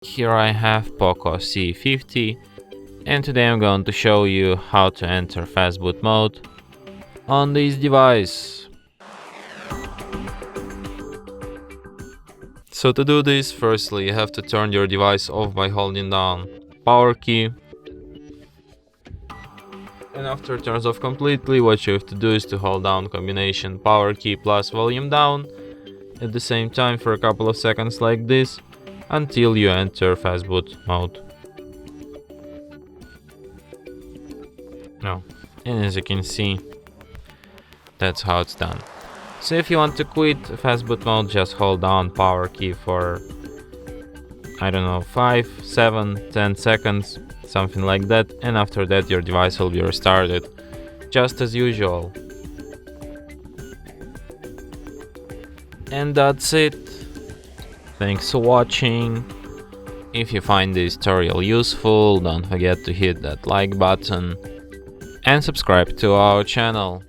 Here I have POCO C50, and today I'm going to show you how to enter Fastboot mode on this device. So to do this, firstly you have to turn your device off by holding down power key. And after it turns off completely, what you have to do is to hold down combination power key plus volume down at the same time for a couple of seconds like this, until you enter Fastboot mode. And as you can see, that's how it's done. So if you want to quit Fastboot mode, just hold down power key for, I don't know, 5, 7, 10 seconds, something like that, and after that your device will be restarted, just as usual. And that's it. Thanks for watching. If you find this tutorial useful, don't forget to hit that like button and subscribe to our channel.